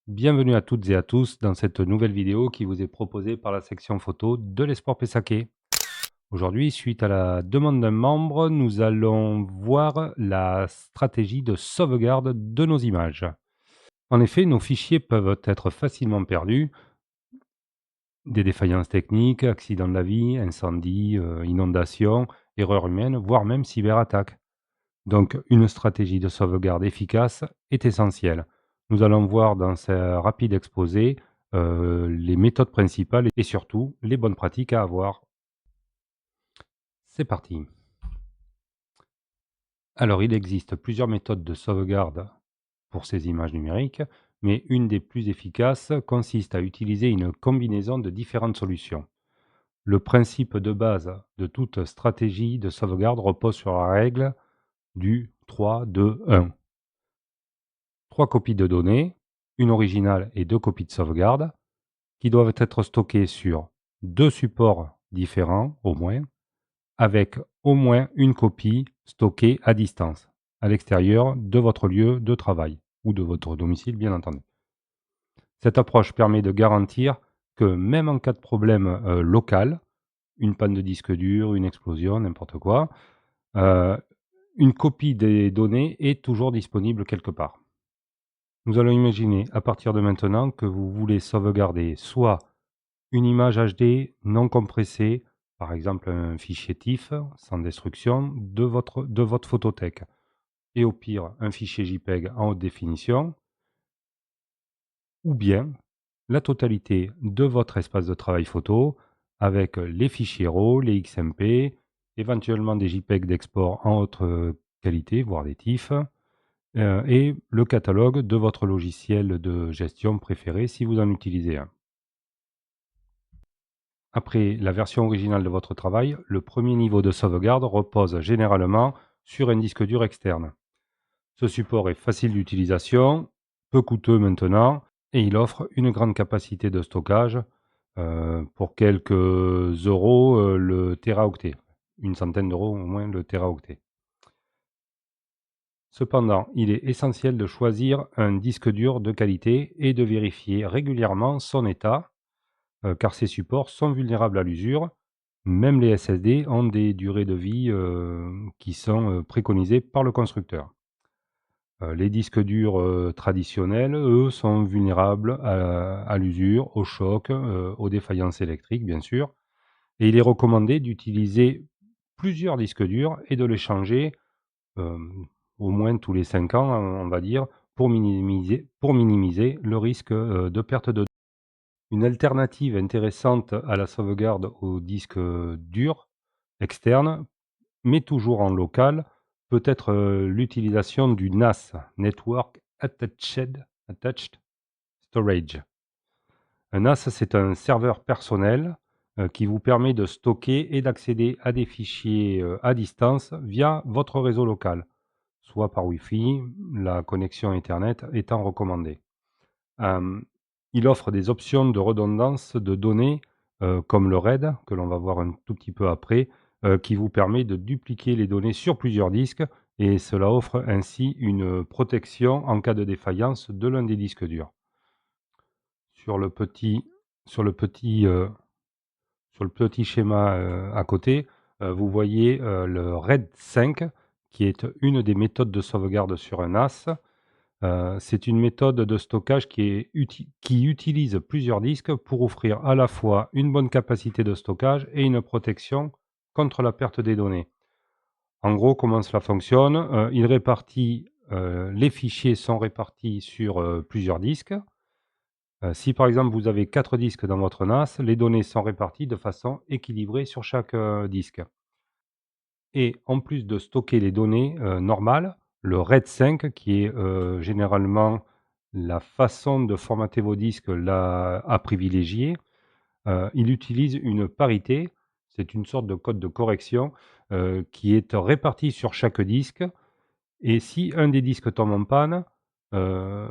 Bienvenue à toutes et à tous dans cette nouvelle vidéo qui vous est proposée par la section photo de l'Esport Pessaquet. Aujourd'hui, suite à la demande d'un membre, nous allons voir la stratégie de sauvegarde de nos images. En effet, nos fichiers peuvent être facilement perdus, des défaillances techniques, accidents de la vie, incendies, inondations, erreurs humaines, voire même cyberattaques. Donc, une stratégie de sauvegarde efficace est essentielle. Nous allons voir dans ce rapide exposé les méthodes principales et surtout les bonnes pratiques à avoir. C'est parti. Alors, il existe plusieurs méthodes de sauvegarde pour ces images numériques, mais une des plus efficaces consiste à utiliser une combinaison de différentes solutions. Le principe de base de toute stratégie de sauvegarde repose sur la règle du 3-2-1. 3 copies de données, une originale et 2 copies de sauvegarde, qui doivent être stockées sur 2 supports différents au moins, avec au moins une copie stockée à distance, à l'extérieur de votre lieu de travail ou de votre domicile bien entendu. Cette approche permet de garantir que même en cas de problème local, une panne de disque dur, une explosion, n'importe quoi, euh, une copie des données est toujours disponible quelque part. Nous allons imaginer à partir de maintenant que vous voulez sauvegarder soit une image HD non compressée, par exemple un fichier TIFF sans destruction de votre photothèque, et au pire un fichier JPEG en haute définition, ou bien la totalité de votre espace de travail photo avec les fichiers RAW, les XMP, éventuellement des JPEG d'export en haute qualité, voire des TIFF, et le catalogue de votre logiciel de gestion préféré si vous en utilisez un. Après la version originale de votre travail, le premier niveau de sauvegarde repose généralement sur un disque dur externe. Ce support est facile d'utilisation, peu coûteux maintenant, et il offre une grande capacité de stockage pour quelques euros le téraoctet, une centaine d'euros au moins le téraoctet. Cependant, il est essentiel de choisir un disque dur de qualité et de vérifier régulièrement son état, car ces supports sont vulnérables à l'usure. Même les SSD ont des durées de vie qui sont préconisées par le constructeur. Les disques durs traditionnels, eux, sont vulnérables à l'usure, au choc, aux défaillances électriques, bien sûr. Et il est recommandé d'utiliser plusieurs disques durs et de les changer euh, au moins tous les 5 ans, on va dire, pour minimiser le risque de perte de données. Une alternative intéressante à la sauvegarde au disque dur externe, mais toujours en local, peut être l'utilisation du NAS, Network Attached Storage. Un NAS, c'est un serveur personnel qui vous permet de stocker et d'accéder à des fichiers à distance via votre réseau local, soit par Wi-Fi, la connexion Ethernet étant recommandée. Euh, il offre des options de redondance de données comme le RAID, que l'on va voir un tout petit peu après, qui vous permet de dupliquer les données sur plusieurs disques et cela offre ainsi une protection en cas de défaillance de l'un des disques durs. Sur le petit, sur le petit, sur le petit schéma à côté, vous voyez le RAID 5 qui est une des méthodes de sauvegarde sur un NAS. C'est une méthode de stockage qui utilise plusieurs disques pour offrir à la fois une bonne capacité de stockage et une protection contre la perte des données. En gros, comment cela fonctionne? Les fichiers sont répartis sur plusieurs disques. Si par exemple vous avez 4 disques dans votre NAS, les données sont réparties de façon équilibrée sur chaque disque. Et en plus de stocker les données normales, le RAID 5, qui est généralement la façon de formater vos disques à privilégier, il utilise une parité, c'est une sorte de code de correction qui est réparti sur chaque disque. Et si un des disques tombe en panne, euh,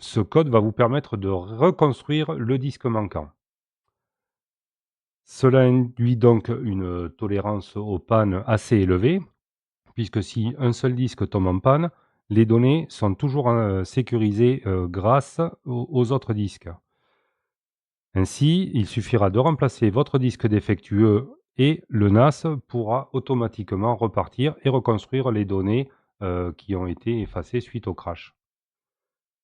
ce code va vous permettre de reconstruire le disque manquant. Cela induit donc une tolérance aux pannes assez élevée, puisque si un seul disque tombe en panne, les données sont toujours sécurisées grâce aux autres disques. Ainsi, il suffira de remplacer votre disque défectueux et le NAS pourra automatiquement repartir et reconstruire les données qui ont été effacées suite au crash.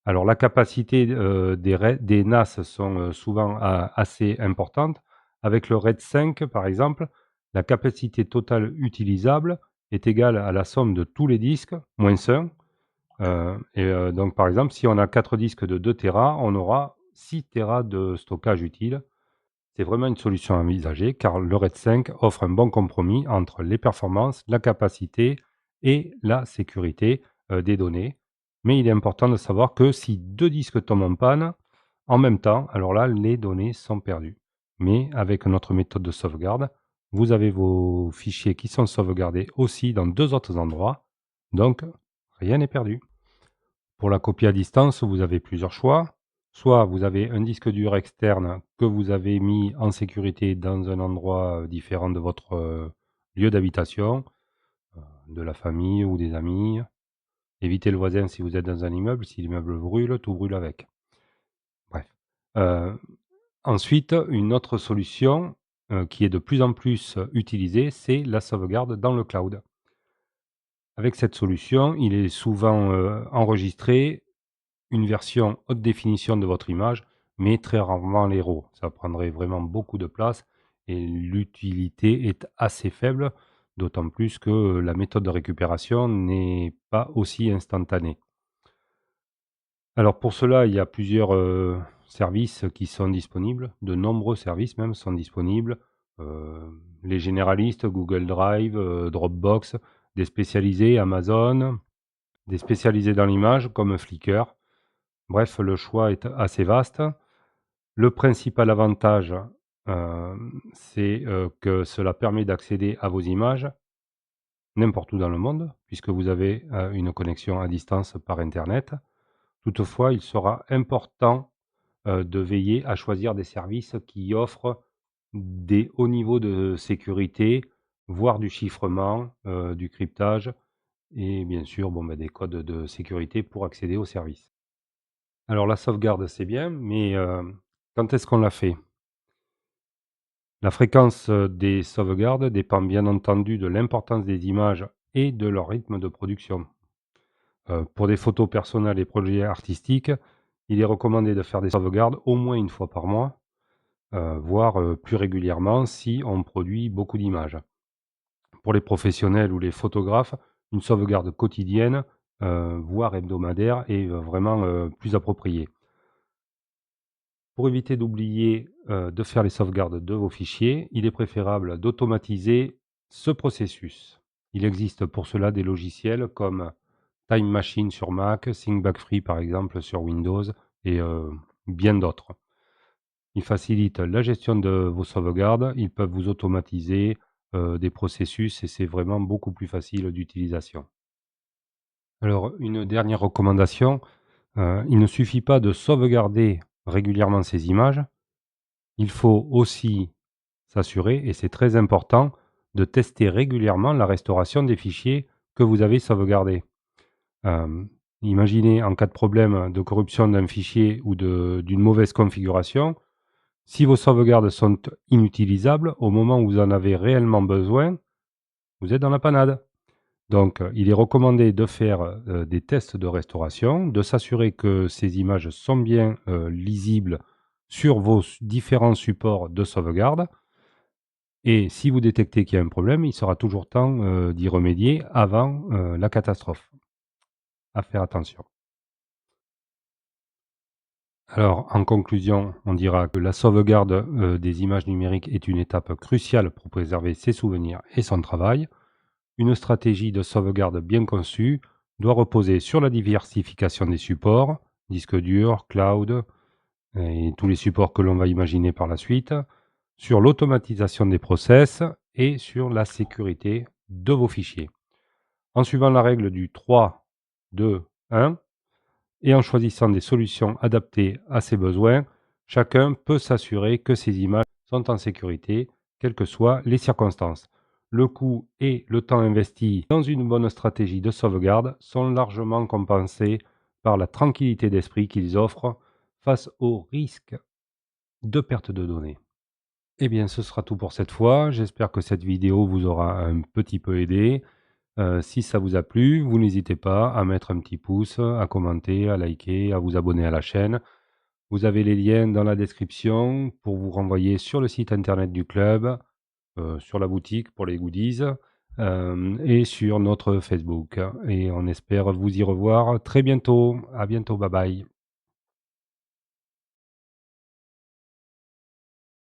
Alors la capacité des NAS sont souvent assez importantes. Avec le RAID 5 par exemple, la capacité totale utilisable est égale à la somme de tous les disques, moins 1. Donc par exemple, si on a 4 disques de 2 Tera, on aura 6 Tera de stockage utile. C'est vraiment une solution à envisager car le RAID 5 offre un bon compromis entre les performances, la capacité et la sécurité des données. Mais il est important de savoir que si 2 disques tombent en panne en même temps, alors là, les données sont perdues. Mais avec notre méthode de sauvegarde, vous avez vos fichiers qui sont sauvegardés aussi dans 2 autres endroits. Donc, rien n'est perdu. Pour la copie à distance, vous avez plusieurs choix. Soit vous avez un disque dur externe que vous avez mis en sécurité dans un endroit différent de votre lieu d'habitation, de la famille ou des amis. Évitez le voisin si vous êtes dans un immeuble. Si l'immeuble brûle, tout brûle avec. Bref. Ensuite, une autre solution qui est de plus en plus utilisée, c'est la sauvegarde dans le cloud. Avec cette solution, il est souvent enregistré une version haute définition de votre image, mais très rarement les RAW. Ça prendrait vraiment beaucoup de place et l'utilité est assez faible, d'autant plus que la méthode de récupération n'est pas aussi instantanée. Alors pour cela, il y a plusieurs services qui sont disponibles, de nombreux services même sont disponibles. Les généralistes, Google Drive, Dropbox, des spécialisés, Amazon, des spécialisés dans l'image comme Flickr. Bref, le choix est assez vaste. Le principal avantage, c'est que cela permet d'accéder à vos images n'importe où dans le monde, puisque vous avez une connexion à distance par internet. Toutefois, il sera important de veiller à choisir des services qui offrent des hauts niveaux de sécurité, voire du chiffrement, du cryptage et bien sûr, des codes de sécurité pour accéder aux services. Alors la sauvegarde, c'est bien, mais quand est-ce qu'on la fait? La fréquence des sauvegardes dépend bien entendu de l'importance des images et de leur rythme de production. Pour des photos personnelles et projets artistiques, il est recommandé de faire des sauvegardes au moins une fois par mois, voire plus régulièrement si on produit beaucoup d'images. Pour les professionnels ou les photographes, une sauvegarde quotidienne, voire hebdomadaire est vraiment plus appropriée. Pour éviter d'oublier de faire les sauvegardes de vos fichiers, il est préférable d'automatiser ce processus. Il existe pour cela des logiciels comme Time Machine sur Mac, ThinkBack Free par exemple sur Windows et bien d'autres. Ils facilitent la gestion de vos sauvegardes, ils peuvent vous automatiser des processus et c'est vraiment beaucoup plus facile d'utilisation. Alors une dernière recommandation, il ne suffit pas de sauvegarder régulièrement ces images, il faut aussi s'assurer, et c'est très important, de tester régulièrement la restauration des fichiers que vous avez sauvegardés. Imaginez en cas de problème de corruption d'un fichier ou d'une mauvaise configuration, si vos sauvegardes sont inutilisables, au moment où vous en avez réellement besoin, vous êtes dans la panade. Donc, il est recommandé de faire des tests de restauration, de s'assurer que ces images sont bien lisibles sur vos différents supports de sauvegarde. Et si vous détectez qu'il y a un problème, il sera toujours temps d'y remédier avant la catastrophe. À faire attention. Alors, en conclusion, on dira que la sauvegarde des images numériques est une étape cruciale pour préserver ses souvenirs et son travail. Une stratégie de sauvegarde bien conçue doit reposer sur la diversification des supports, disque dur, cloud et tous les supports que l'on va imaginer par la suite, sur l'automatisation des process et sur la sécurité de vos fichiers. En suivant la règle du 3, 2, 1 et en choisissant des solutions adaptées à ses besoins, chacun peut s'assurer que ses images sont en sécurité, quelles que soient les circonstances. le coût et le temps investi dans une bonne stratégie de sauvegarde sont largement compensés par la tranquillité d'esprit qu'ils offrent face au risque de perte de données. Eh bien, ce sera tout pour cette fois. J'espère que cette vidéo vous aura un petit peu aidé. Si ça vous a plu, vous n'hésitez pas à mettre un petit pouce, à commenter, à liker, à vous abonner à la chaîne. Vous avez les liens dans la description pour vous renvoyer sur le site internet du club, sur la boutique pour les goodies, et sur notre Facebook. Et on espère vous y revoir très bientôt. À bientôt, bye bye.